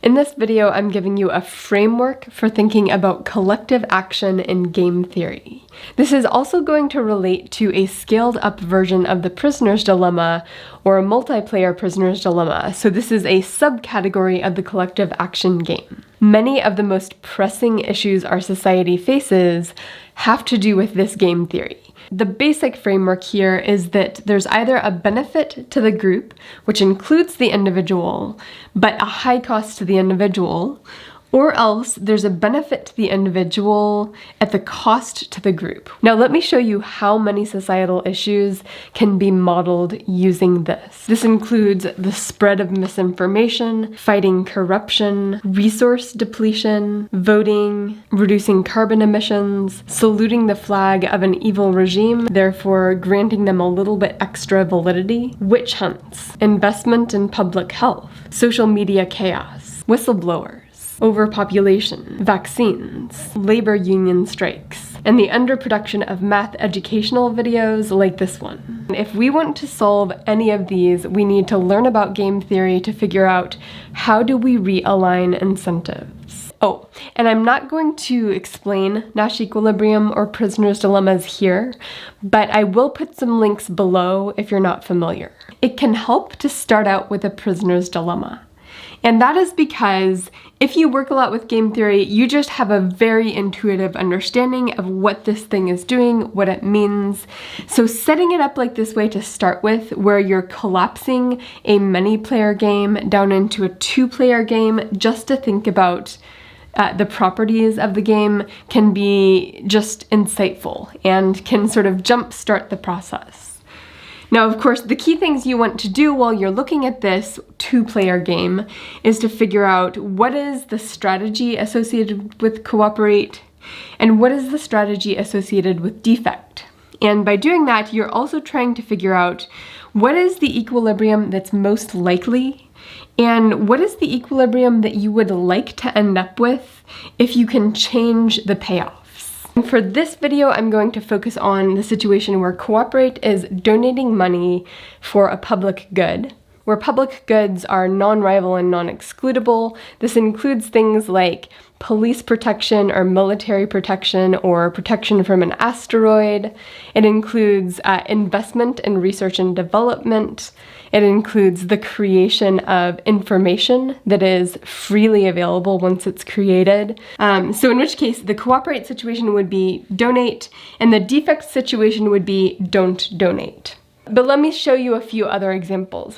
In this video, I'm giving you a framework for thinking about collective action in game theory. This is also going to relate to a scaled-up version of the prisoner's dilemma, or a multiplayer prisoner's dilemma, so this is a subcategory of the collective action game. Many of the most pressing issues our society faces have to do with this game theory. The basic framework here is that there's either a benefit to the group, which includes the individual, but a high cost to the individual, or else there's a benefit to the individual at the cost to the group. Now let me show you how many societal issues can be modeled using this. This includes the spread of misinformation, fighting corruption, resource depletion, voting, reducing carbon emissions, saluting the flag of an evil regime, therefore granting them a little bit extra validity, witch hunts, investment in public health, social media chaos, whistleblowers, overpopulation, vaccines, labor union strikes, and the underproduction of math educational videos like this one. If we want to solve any of these, we need to learn about game theory to figure out how do we realign incentives. Oh, and I'm not going to explain Nash equilibrium or prisoner's dilemmas here, but I will put some links below if you're not familiar. It can help to start out with a prisoner's dilemma. And that is because if you work a lot with game theory, you just have a very intuitive understanding of what this thing is doing, what it means. So setting it up like this way to start with, where you're collapsing a many-player game down into a two-player game just to think about the properties of the game, can be just insightful and can sort of jumpstart the process. Now, of course, the key things you want to do while you're looking at this two-player game is to figure out what is the strategy associated with cooperate and what is the strategy associated with defect. And by doing that, you're also trying to figure out what is the equilibrium that's most likely and what is the equilibrium that you would like to end up with if you can change the payoff. For this video, I'm going to focus on the situation where cooperate is donating money for a public good, where public goods are non-rival and non-excludable. This includes things like police protection or military protection or protection from an asteroid. It includes investment in research and development. It includes the creation of information that is freely available once it's created. So in which case, the cooperate situation would be donate, and the defect situation would be don't donate. But let me show you a few other examples.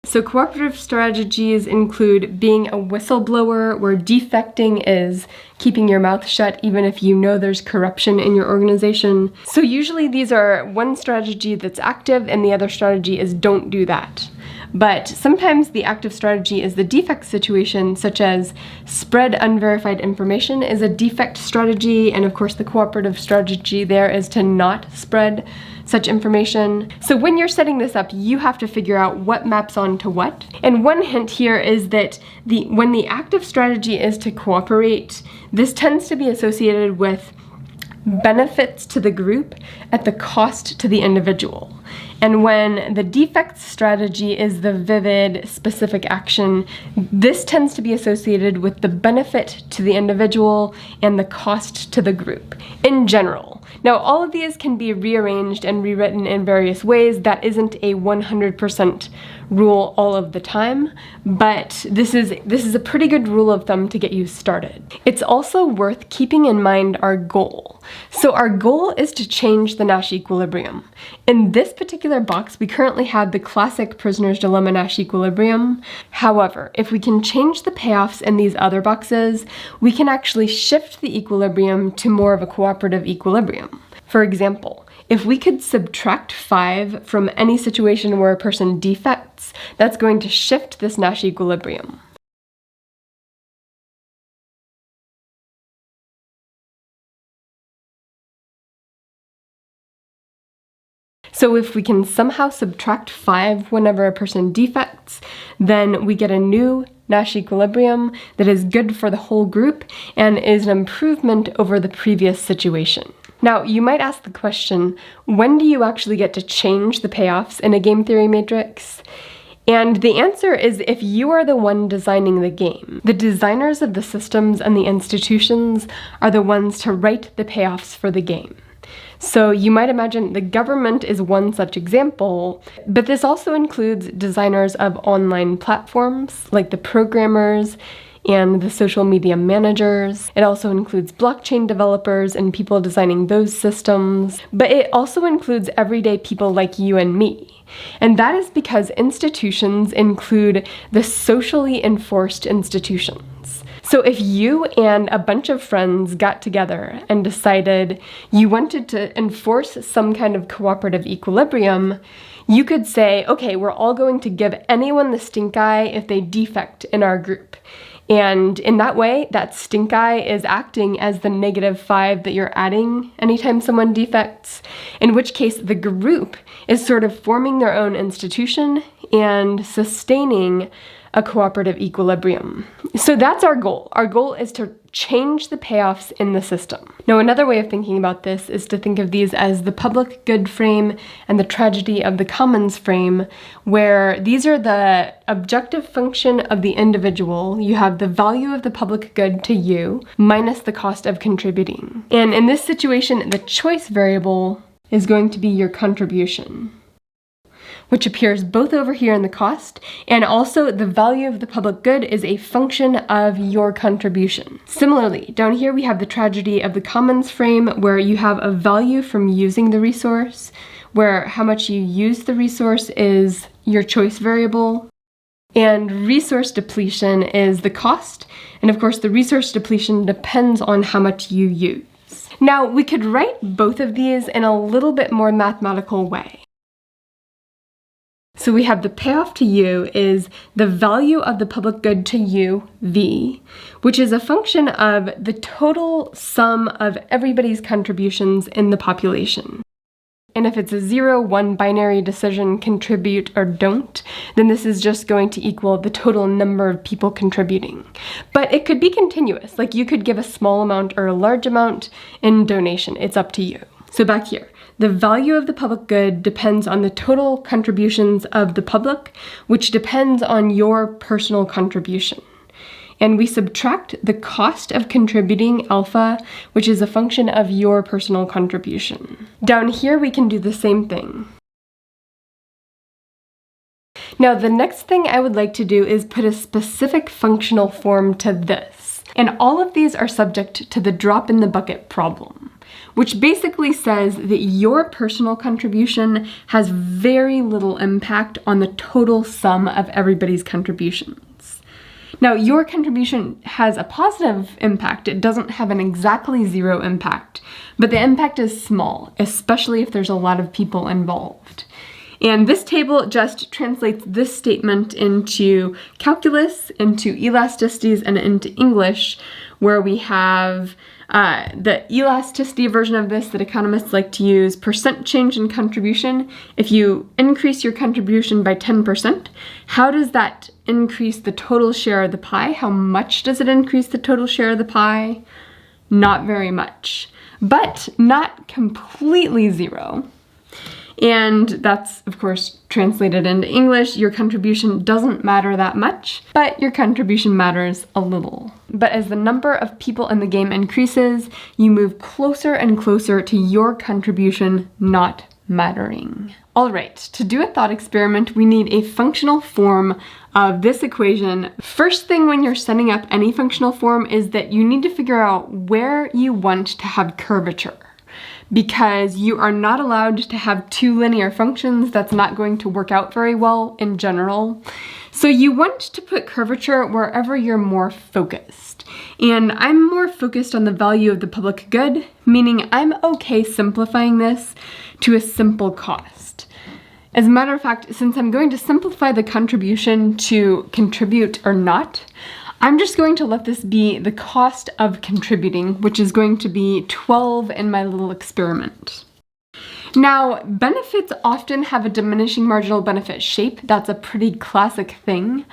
So cooperative strategies include being a whistleblower, where defecting is keeping your mouth shut even if you know there's corruption in your organization. So usually these are one strategy that's active and the other strategy is don't do that. But sometimes the active strategy is the defect situation, such as spread unverified information is a defect strategy, and of course the cooperative strategy there is to not spread such information. So when you're setting this up, you have to figure out what maps onto what. And one hint here is that when the active strategy is to cooperate, this tends to be associated with benefits to the group at the cost to the individual. And when the defect strategy is the vivid, specific action, this tends to be associated with the benefit to the individual and the cost to the group in general. Now, all of these can be rearranged and rewritten in various ways. That isn't a 100% rule all of the time, but this is a pretty good rule of thumb to get you started. It's also worth keeping in mind our goal. So our goal is to change the Nash equilibrium. In this particular box, we currently have the classic prisoner's dilemma Nash equilibrium. However, if we can change the payoffs in these other boxes, we can actually shift the equilibrium to more of a cooperative equilibrium. For example, if we could subtract 5 from any situation where a person defects, that's going to shift this Nash equilibrium. So if we can somehow subtract 5 whenever a person defects, then we get a new Nash equilibrium that is good for the whole group and is an improvement over the previous situation. Now, you might ask the question, when do you actually get to change the payoffs in a game theory matrix? And the answer is if you are the one designing the game. The designers of the systems and the institutions are the ones to write the payoffs for the game. So you might imagine the government is one such example, but this also includes designers of online platforms, like the programmers and the social media managers. It also includes blockchain developers and people designing those systems, but it also includes everyday people like you and me. And that is because institutions include the socially enforced institutions. So if you and a bunch of friends got together and decided you wanted to enforce some kind of cooperative equilibrium, you could say, okay, we're all going to give anyone the stink eye if they defect in our group. And in that way, that stink eye is acting as the -5 that you're adding anytime someone defects, in which case the group is sort of forming their own institution and sustaining a cooperative equilibrium. So that's our goal. Our goal is to change the payoffs in the system. Now, another way of thinking about this is to think of these as the public good frame and the tragedy of the commons frame, where these are the objective function of the individual. You have the value of the public good to you minus the cost of contributing. And in this situation, the choice variable is going to be your contribution, which appears both over here in the cost, and also the value of the public good is a function of your contribution. Similarly, down here we have the tragedy of the commons frame, where you have a value from using the resource, where how much you use the resource is your choice variable, and resource depletion is the cost, and of course the resource depletion depends on how much you use. Now, we could write both of these in a little bit more mathematical way. So we have the payoff to you is the value of the public good to you, V, which is a function of the total sum of everybody's contributions in the population. And if it's a 0-1 binary decision, contribute or don't, then this is just going to equal the total number of people contributing. But it could be continuous, like you could give a small amount or a large amount in donation. It's up to you. So back here. The value of the public good depends on the total contributions of the public, which depends on your personal contribution. And we subtract the cost of contributing alpha, which is a function of your personal contribution. Down here, we can do the same thing. Now, the next thing I would like to do is put a specific functional form to this. And all of these are subject to the drop in the bucket problem, which basically says that your personal contribution has very little impact on the total sum of everybody's contributions. Now, your contribution has a positive impact. It doesn't have an exactly 0 impact, but the impact is small, especially if there's a lot of people involved. And this table just translates this statement into calculus, into elasticities, and into English, where we have the elasticity version of this that economists like to use, percent change in contribution. If you increase your contribution by 10%, how does that increase the total share of the pie? How much does it increase the total share of the pie? Not very much, but not completely 0. And that's, of course, translated into English. Your contribution doesn't matter that much, but your contribution matters a little. But as the number of people in the game increases, you move closer and closer to your contribution not mattering. All right, to do a thought experiment, we need a functional form of this equation. First thing when you're setting up any functional form is that you need to figure out where you want to have curvature, because you are not allowed to have 2 linear functions. That's not going to work out very well in general. So you want to put curvature wherever you're more focused. And I'm more focused on the value of the public good, meaning I'm okay simplifying this to a simple cost. As a matter of fact, since I'm going to simplify the contribution to contribute or not, I'm just going to let this be the cost of contributing, which is going to be 12 in my little experiment. Now, benefits often have a diminishing marginal benefit shape. That's a pretty classic thing.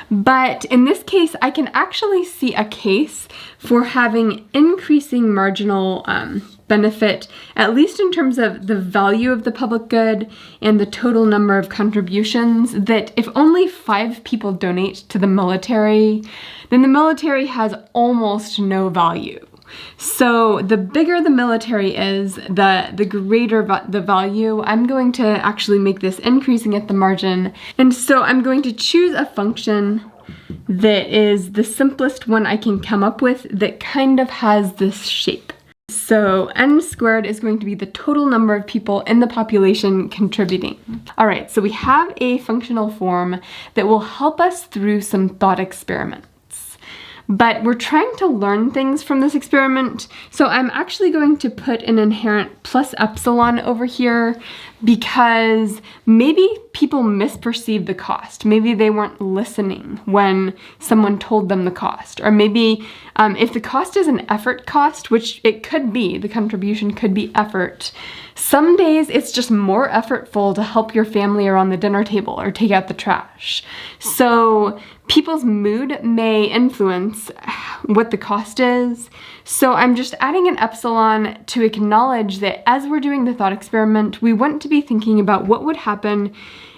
But in this case, I can actually see a case for having increasing marginal benefit, at least in terms of the value of the public good and the total number of contributions, that if only 5 people donate to the military, then the military has almost no value. So the bigger the military is, the greater the value. I'm going to actually make this increasing at the margin. And so I'm going to choose a function that is the simplest one I can come up with that kind of has this shape. So n squared is going to be the total number of people in the population contributing. All right, so we have a functional form that will help us through some thought experiments. But we're trying to learn things from this experiment, so I'm actually going to put an inherent plus epsilon over here because maybe people misperceived the cost. Maybe they weren't listening when someone told them the cost. Or maybe if the cost is an effort cost, which it could be, the contribution could be effort, some days it's just more effortful to help your family around the dinner table or take out the trash. So people's mood may influence what the cost is. So I'm just adding an epsilon to acknowledge that as we're doing the thought experiment, we want to be thinking about what would happen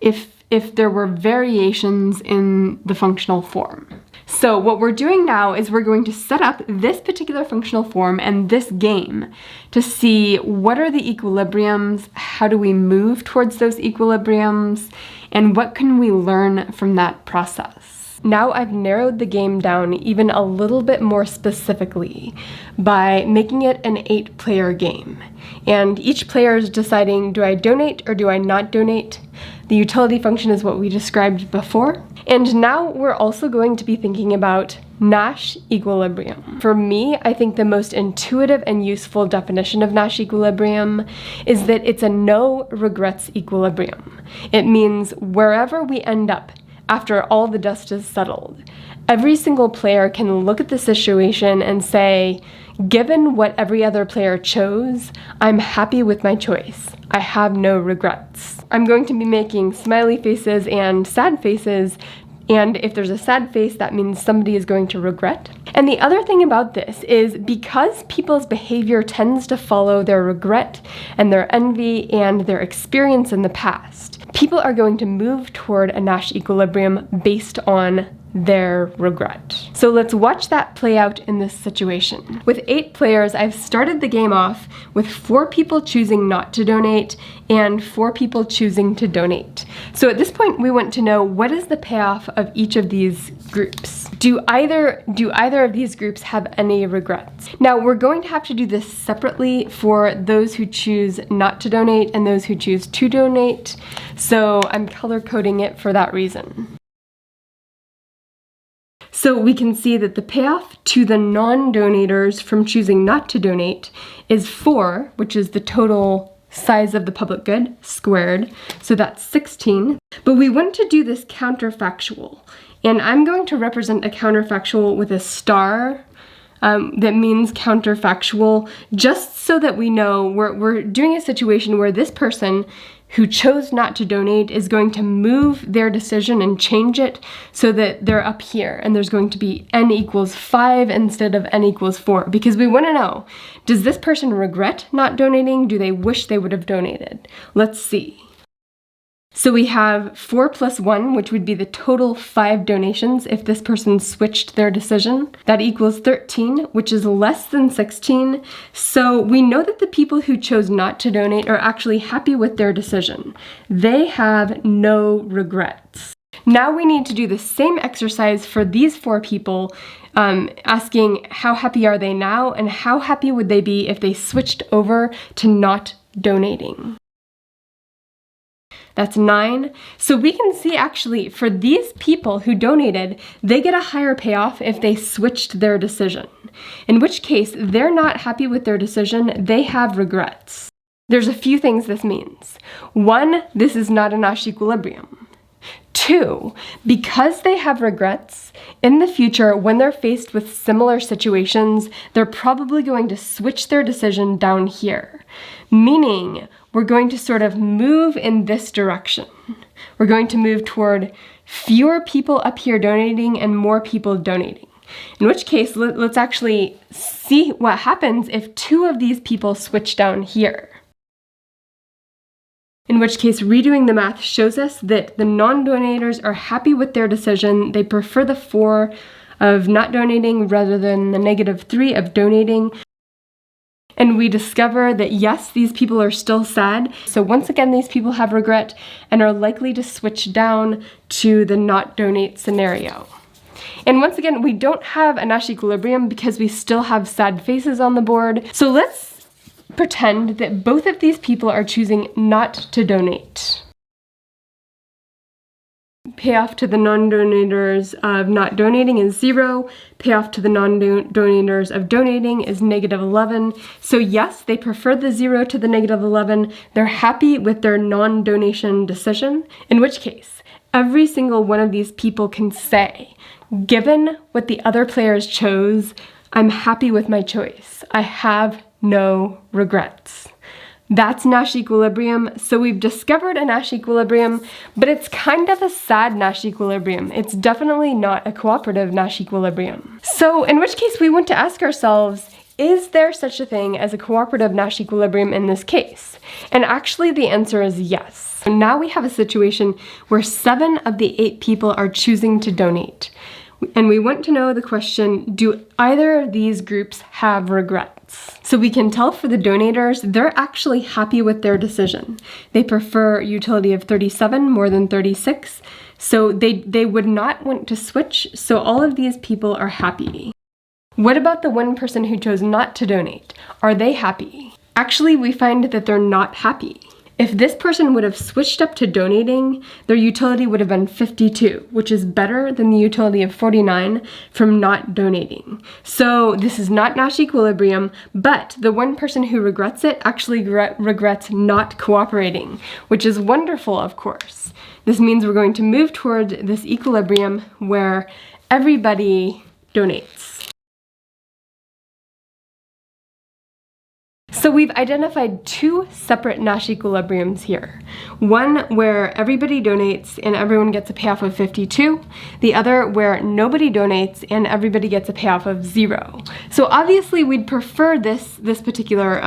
if there were variations in the functional form. So what we're doing now is we're going to set up this particular functional form and this game to see what are the equilibriums, how do we move towards those equilibriums, and what can we learn from that process. Now I've narrowed the game down even a little bit more specifically by making it an 8-player game. And each player is deciding, do I donate or do I not donate? The utility function is what we described before. And now we're also going to be thinking about Nash equilibrium. For me, I think the most intuitive and useful definition of Nash equilibrium is that it's a no regrets equilibrium. It means wherever we end up after all the dust is settled, every single player can look at the situation and say, given what every other player chose, I'm happy with my choice. I have no regrets. I'm going to be making smiley faces and sad faces, and if there's a sad face, that means somebody is going to regret. And the other thing about this is because people's behavior tends to follow their regret and their envy and their experience in the past, people are going to move toward a Nash equilibrium based on their regret. So let's watch that play out in this situation. With 8 players, I've started the game off with 4 people choosing not to donate and 4 people choosing to donate. So at this point, we want to know what is the payoff of each of these groups. Do either of these groups have any regrets? Now, we're going to have to do this separately for those who choose not to donate and those who choose to donate. So I'm color coding it for that reason. So we can see that the payoff to the non-donators from choosing not to donate is 4, which is the total size of the public good, squared. So that's 16. But we want to do this counterfactual. And I'm going to represent a counterfactual with a star that means counterfactual, just so that we know we're doing a situation where this person who chose not to donate is going to move their decision and change it so that they're up here and there's going to be n equals 5 instead of n equals 4, because we want to know, does this person regret not donating? Do they wish they would have donated? Let's see. So we have 4 plus 1, which would be the total 5 donations if this person switched their decision. That equals 13, which is less than 16. So we know that the people who chose not to donate are actually happy with their decision. They have no regrets. Now we need to do the same exercise for these 4 people, asking how happy are they now and how happy would they be if they switched over to not donating. That's 9. So we can see actually for these people who donated, they get a higher payoff if they switched their decision. In which case, they're not happy with their decision, they have regrets. There's a few things this means. 1, this is not a Nash equilibrium. 2, because they have regrets, in the future, when they're faced with similar situations, they're probably going to switch their decision down here. Meaning, we're going to sort of move in this direction. We're going to move toward fewer people up here donating and more people donating. In which case, let's actually see what happens if two of these people switch down here. In which case, redoing the math shows us that the non-donators are happy with their decision. They prefer the 4 of not donating rather than the -3 of donating. And we discover that yes, these people are still sad. So once again, these people have regret and are likely to switch down to the not donate scenario. And once again, we don't have a Nash equilibrium because we still have sad faces on the board. So let's pretend that both of these people are choosing not to donate. Payoff to the non-donators of not donating is 0. Payoff to the non-donators of donating is -11. So yes, they prefer the 0 to the -11. They're happy with their non-donation decision, in which case, every single one of these people can say, given what the other players chose, I'm happy with my choice. I have no regrets. That's Nash equilibrium. So we've discovered a Nash equilibrium, but it's kind of a sad Nash equilibrium. It's definitely not a cooperative Nash equilibrium. So in which case we want to ask ourselves, is there such a thing as a cooperative Nash equilibrium in this case? And actually the answer is yes. So now we have a situation where 7 of the 8 people are choosing to donate. And we want to know the question, do either of these groups have regrets? So we can tell for the donators, they're actually happy with their decision. They prefer utility of 37 more than 36. So they would not want to switch. So all of these people are happy. What about the one person who chose not to donate? Are they happy? Actually, we find that they're not happy. If this person would have switched up to donating, their utility would have been 52, which is better than the utility of 49 from not donating. So this is not Nash equilibrium, but the one person who regrets it actually regrets not cooperating, which is wonderful, of course. This means we're going to move toward this equilibrium where everybody donates. So we've identified 2 separate Nash equilibriums here. One where everybody donates and everyone gets a payoff of 52. The other where nobody donates and everybody gets a payoff of 0. So obviously we'd prefer this particular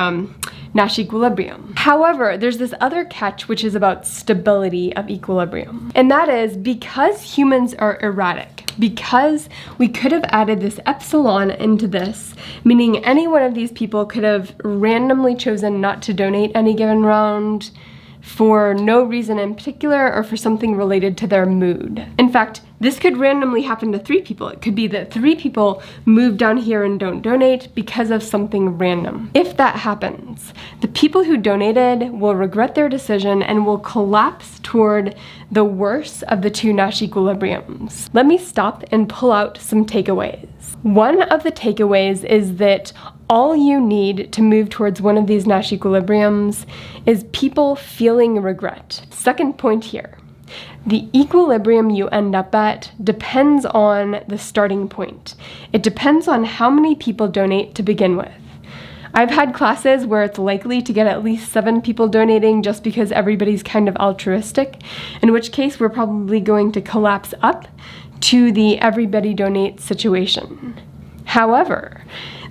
Nash equilibrium. However, there's this other catch which is about stability of equilibrium. And that is because humans are erratic, because we could have added this epsilon into this, meaning any one of these people could have randomly chosen not to donate any given round for no reason in particular or for something related to their mood. In fact, this could randomly happen to 3 people. It could be that 3 people move down here and don't donate because of something random. If that happens, the people who donated will regret their decision and will collapse toward the worst of the 2 Nash equilibriums. Let me stop and pull out some takeaways. One of the takeaways is that all you need to move towards one of these Nash equilibriums is people feeling regret. Second point here. The equilibrium you end up at depends on the starting point. It depends on how many people donate to begin with. I've had classes where it's likely to get at least 7 people donating just because everybody's kind of altruistic, in which case we're probably going to collapse up to the everybody donates situation. However,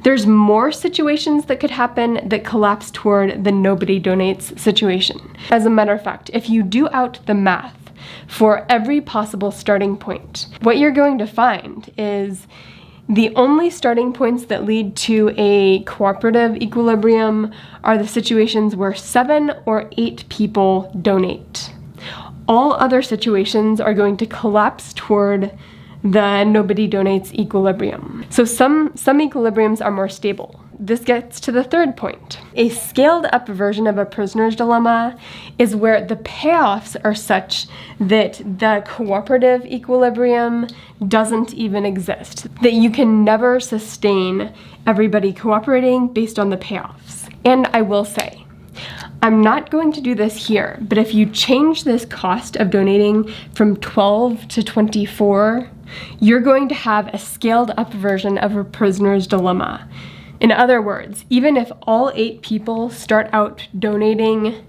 there's more situations that could happen that collapse toward the nobody donates situation. As a matter of fact, if you do out the math for every possible starting point, what you're going to find is the only starting points that lead to a cooperative equilibrium are the situations where 7 or 8 people donate. All other situations are going to collapse toward the nobody donates equilibrium. So some equilibriums are more stable. This gets to the third point. A scaled up version of a prisoner's dilemma is where the payoffs are such that the cooperative equilibrium doesn't even exist, that you can never sustain everybody cooperating based on the payoffs. And I will say, I'm not going to do this here, but if you change this cost of donating from 12 to 24, you're going to have a scaled up version of a prisoner's dilemma. In other words, even if all 8 people start out donating,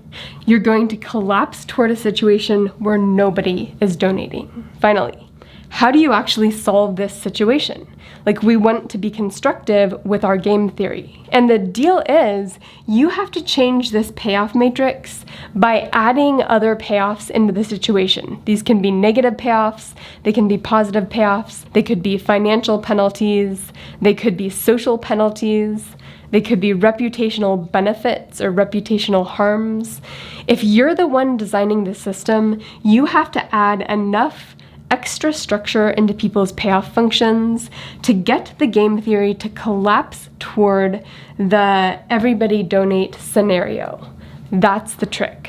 you're going to collapse toward a situation where nobody is donating. Finally, how do you actually solve this situation? Like, we want to be constructive with our game theory. And the deal is, you have to change this payoff matrix by adding other payoffs into the situation. These can be negative payoffs, they can be positive payoffs, they could be financial penalties, they could be social penalties, they could be reputational benefits or reputational harms. If you're the one designing the system, you have to add enough extra structure into people's payoff functions to get the game theory to collapse toward the everybody donate scenario. That's the trick.